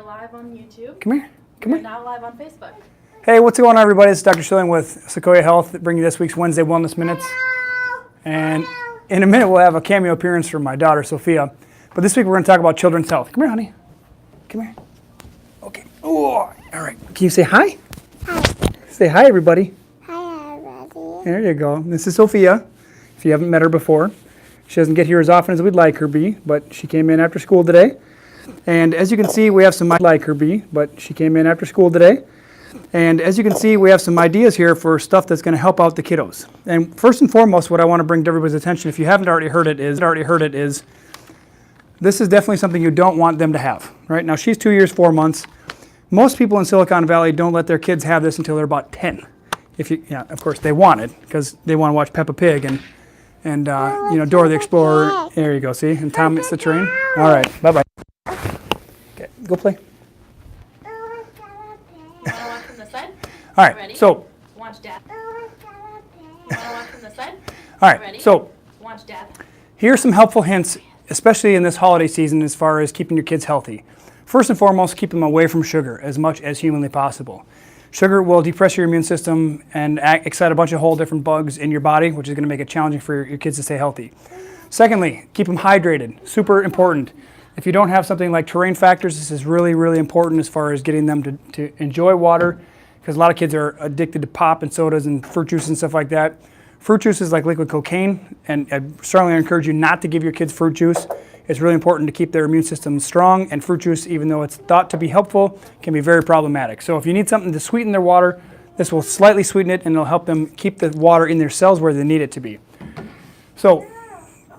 Live on YouTube. Come here. Come We're here. now live on Facebook. Hey, what's going on, everybody? It's Dr. Schilling with Secoya Health, bringing you this week's Wednesday Wellness Minutes. And in a minute, we'll have a cameo appearance from my daughter, Sophia. But this week, we're going to talk about children's health. Come here, honey. Come here. Okay. Oh, all right. Can you say hi? Hi. Say hi, everybody. Hi, everybody. There you go. This is Sophia, if you haven't met her before. She doesn't get here as often as we'd like her be, but she came in after school today. And as you can see, we have some ideas here for stuff that's going to help out the kiddos. And first and foremost, what I want to bring to everybody's attention, if you haven't already heard it, is this is definitely something you don't want them to have. Right now, she's 2 years, 4 months. Most people in Silicon Valley don't let their kids have this until they're about 10. Of course, they want it because they want to watch Peppa Pig and Dora the Explorer. There you go. See, and Thomas the Train. All right, bye bye. Okay, go play. Want to watch from the side? All right, Ready? so. Watch Dad. Want to watch from the side? All right, Ready? so. Watch Dad. Here are some helpful hints, especially in this holiday season, as far as keeping your kids healthy. First and foremost, keep them away from sugar as much as humanly possible. Sugar will depress your immune system and excite a bunch of whole different bugs in your body, which is going to make it challenging for your kids to stay healthy. Secondly, keep them hydrated. Super important. If you don't have something like terrain factors, this is really, really important as far as getting them to enjoy water, because a lot of kids are addicted to pop and sodas and fruit juice and stuff like that. Fruit juice is like liquid cocaine, and I strongly encourage you not to give your kids fruit juice. It's really important to keep their immune system strong, and fruit juice, even though it's thought to be helpful, can be very problematic. So if you need something to sweeten their water, this will slightly sweeten it, and it'll help them keep the water in their cells where they need it to be. So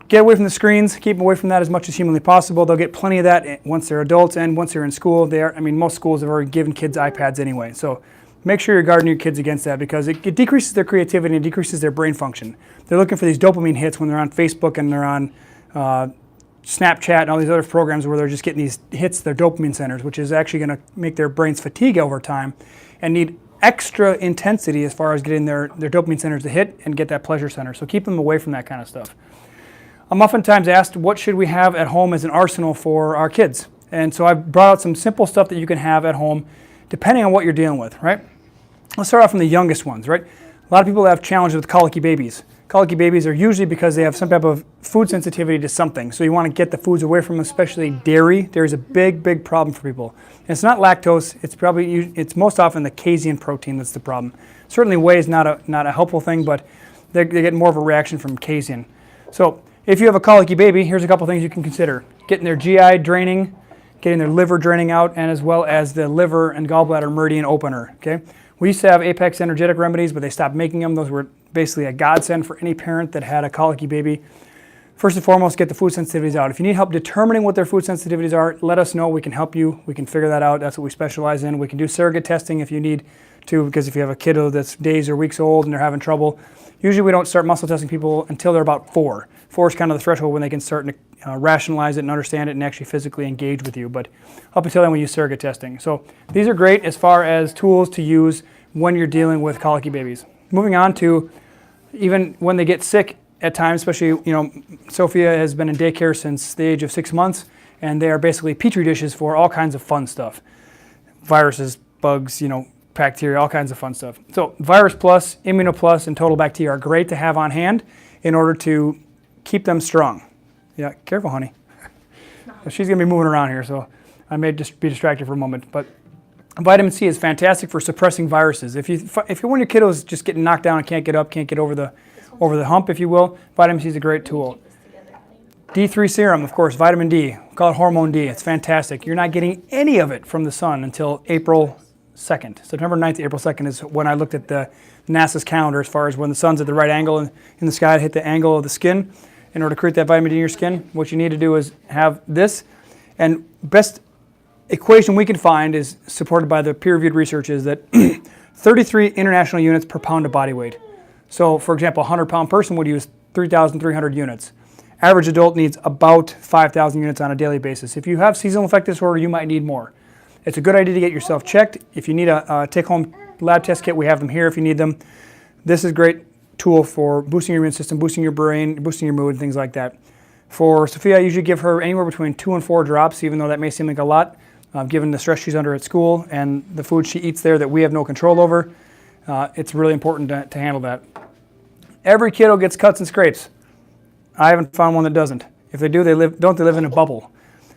get away from the screens, keep them away from that as much as humanly possible. They'll get plenty of that once they're adults and once they're in school. Most schools have already given kids iPads anyway. So make sure you're guarding your kids against that, because it decreases their creativity and decreases their brain function. They're looking for these dopamine hits when they're on Facebook and they're on Snapchat and all these other programs where they're just getting these hits, their dopamine centers, which is actually going to make their brains fatigue over time and need extra intensity as far as getting their dopamine centers to hit and get that pleasure center. So keep them away from that kind of stuff. I'm oftentimes asked, what should we have at home as an arsenal for our kids? And so I've brought out some simple stuff that you can have at home depending on what you're dealing with, right? Let's start off from the youngest ones, right? A lot of people have challenges with colicky babies. Colicky babies are usually because they have some type of food sensitivity to something. So you want to get the foods away from them, especially dairy. Dairy is a big, big problem for people. And it's not lactose. It's most often the casein protein that's the problem. Certainly whey is not a helpful thing, but they get more of a reaction from casein. So if you have a colicky baby, here's a couple things you can consider. Getting their GI draining, getting their liver draining out, and as well as the liver and gallbladder meridian opener, okay? We used to have Apex energetic remedies, but they stopped making them. Those were basically a godsend for any parent that had a colicky baby. First and foremost, get the food sensitivities out. If you need help determining what their food sensitivities are, let us know. We can help you. We can figure that out. That's what we specialize in. We can do surrogate testing if you need to, because if you have a kiddo that's days or weeks old and they're having trouble, usually we don't start muscle testing people until they're about 4. 4 is kind of the threshold when they can start to rationalize it and understand it and actually physically engage with you. But up until then, we use surrogate testing. So these are great as far as tools to use when you're dealing with colicky babies. Moving on to even when they get sick at times, especially, Sophia has been in daycare since the age of 6 months, and they are basically petri dishes for all kinds of fun stuff. Viruses, bugs, bacteria, all kinds of fun stuff. So Virus Plus, Immuno Plus, and Total Bacteria are great to have on hand in order to keep them strong. Yeah, careful, honey. She's going to be moving around here, so I may just be distracted for a moment. But vitamin C is fantastic for suppressing viruses. If one of your kiddos just getting knocked down and can't get up, can't get over the hump, if you will, vitamin C is a great tool. D3 serum, of course, vitamin D. We call it hormone D. It's fantastic. You're not getting any of it from the sun until April 2nd. September 9th to April 2nd is when I looked at the NASA's calendar as far as when the sun's at the right angle in the sky to hit the angle of the skin. In order to create that vitamin D in your skin, what you need to do is have this. And best equation we can find is supported by the peer-reviewed research is that 33 international units per pound of body weight. So, for example, a 100-pound person would use 3,300 units. Average adult needs about 5,000 units on a daily basis. If you have seasonal affective disorder, you might need more. It's a good idea to get yourself checked. If you need a take-home lab test kit, we have them here if you need them. This is a great tool for boosting your immune system, boosting your brain, boosting your mood, and things like that. For Sophia, I usually give her anywhere between 2 and 4 drops, even though that may seem like a lot. given the stress she's under at school and the food she eats there that we have no control over. It's really important to handle that. Every kiddo gets cuts and scrapes. I haven't found one that doesn't. If they do, they live in a bubble.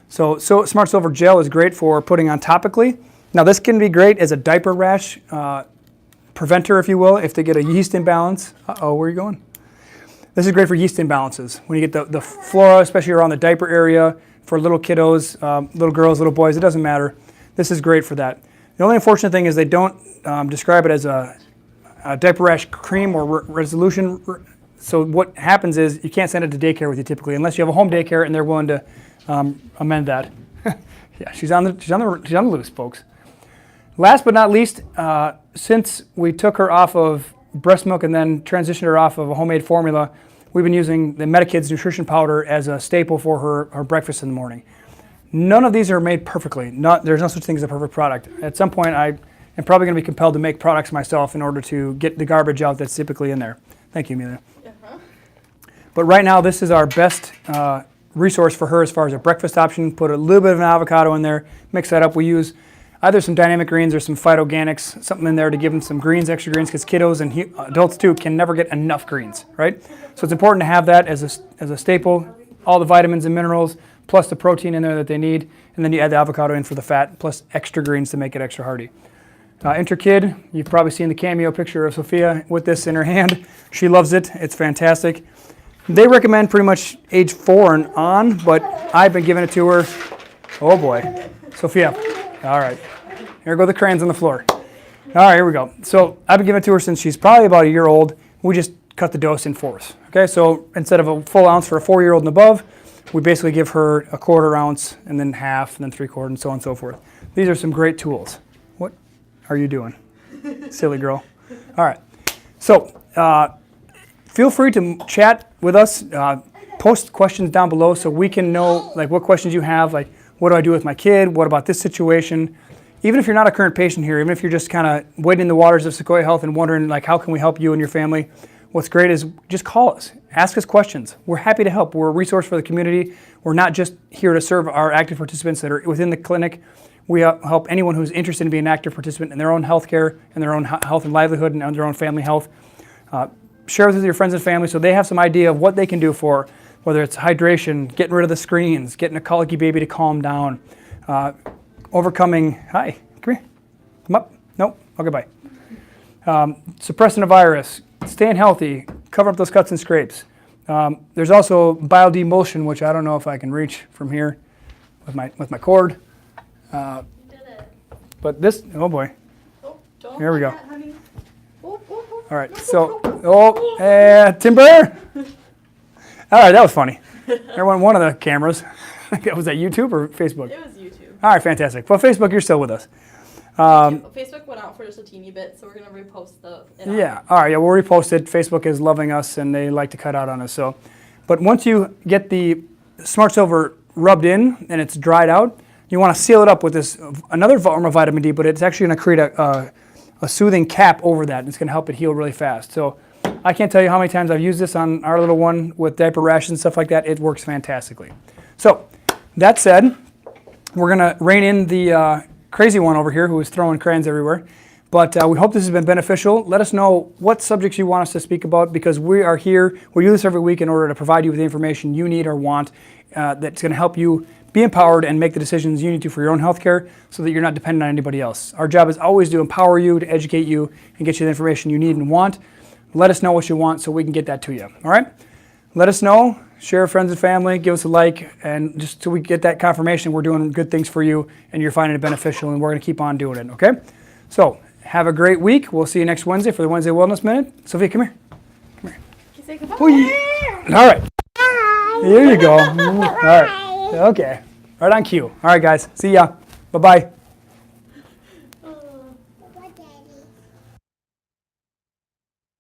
So Smart Silver Gel is great for putting on topically. Now this can be great as a diaper rash preventer, if you will, if they get a yeast imbalance. Uh-oh, where are you going? This is great for yeast imbalances. When you get the flora, especially around the diaper area, for little kiddos, little girls, little boys, it doesn't matter. This is great for that. The only unfortunate thing is they don't describe it as a diaper rash cream or resolution. So what happens is you can't send it to daycare with you typically, unless you have a home daycare and they're willing to amend that. Yeah, she's on the loose, folks. Last but not least, since we took her off of breast milk and then transitioned her off of a homemade formula, we've been using the MetaKids nutrition powder as a staple for her breakfast in the morning. None of these are made perfectly. There's no such thing as a perfect product. At some point, I am probably going to be compelled to make products myself in order to get the garbage out that's typically in there. Thank you, Amelia. Uh-huh. But right now, this is our best resource for her as far as a breakfast option. Put a little bit of an avocado in there, mix that up. We use either some dynamic greens or some phytoorganics, something in there to give them some greens, extra greens, because kiddos and adults too can never get enough greens, right? So it's important to have that as a staple, all the vitamins and minerals, plus the protein in there that they need, and then you add the avocado in for the fat, plus extra greens to make it extra hearty. Enter Kid, you've probably seen the cameo picture of Sophia with this in her hand. She loves it, it's fantastic. They recommend pretty much age 4 and on, but I've been giving it to her. Oh boy, Sophia. All right, here go the crayons on the floor. All right, here we go. So I've been giving it to her since she's probably about a year old. We just cut the dose in fourths. Okay, so instead of a full ounce for a 4-year-old and above, we basically give her a 1/4 ounce and then half and then 3/4 and so on and so forth. These are some great tools. What are you doing, silly girl? All right, so feel free to chat with us. Post questions down below so we can know like what questions you have, like what do I do with my kid? What about this situation? Even if you're not a current patient here, even if you're just kind of wading in the waters of Secoya Health and wondering like how can we help you and your family, what's great is just call us, ask us questions. We're happy to help. We're a resource for the community. We're not just here to serve our active participants that are within the clinic. We help anyone who's interested in being an active participant in their own health care and their own health and livelihood and their own family health. Share with your friends and family so they have some idea of what they can do for, whether it's hydration, getting rid of the screens, getting a colicky baby to calm down, overcoming, hi, come here, come up, nope, okay, bye. Suppressing a virus, staying healthy, cover up those cuts and scrapes. There's also biodemulsion, which I don't know if I can reach from here with my cord. You did it. But this, oh boy, Oh, don't Here we like go. that, honey. Oh, oh, oh. all right, so, Timber. All right, that was funny. There went one of the cameras. Was that YouTube or Facebook? It was YouTube. All right, fantastic. Well, Facebook, you're still with us. Facebook went out for just a teeny bit, so we're going to repost it. Yeah, all right, yeah, we'll repost it. Facebook is loving us, and they like to cut out on us. So, but once you get the Smart Silver rubbed in and it's dried out, you want to seal it up with this another form of vitamin D, but it's actually going to create a soothing cap over that, and it's going to help it heal really fast. So I can't tell you how many times I've used this on our little one with diaper rashes and stuff like that. It works fantastically. So that said, we're going to rein in the crazy one over here who is throwing crayons everywhere. But we hope this has been beneficial. Let us know what subjects you want us to speak about, because we are here. We do this every week in order to provide you with the information you need or want that's going to help you be empowered and make the decisions you need to for your own health care so that you're not dependent on anybody else. Our job is always to empower you, to educate you, and get you the information you need and want. Let us know what you want so we can get that to you. All right? Let us know. Share with friends and family. Give us a like. And just so we get that confirmation we're doing good things for you and you're finding it beneficial, and we're going to keep on doing it. Okay? So have a great week. We'll see you next Wednesday for the Wednesday Wellness Minute. Sophia, come here. Come here. Can you say goodbye? All right. Here you go. All right. Okay. Right on cue. All right, guys. See ya. Bye-bye.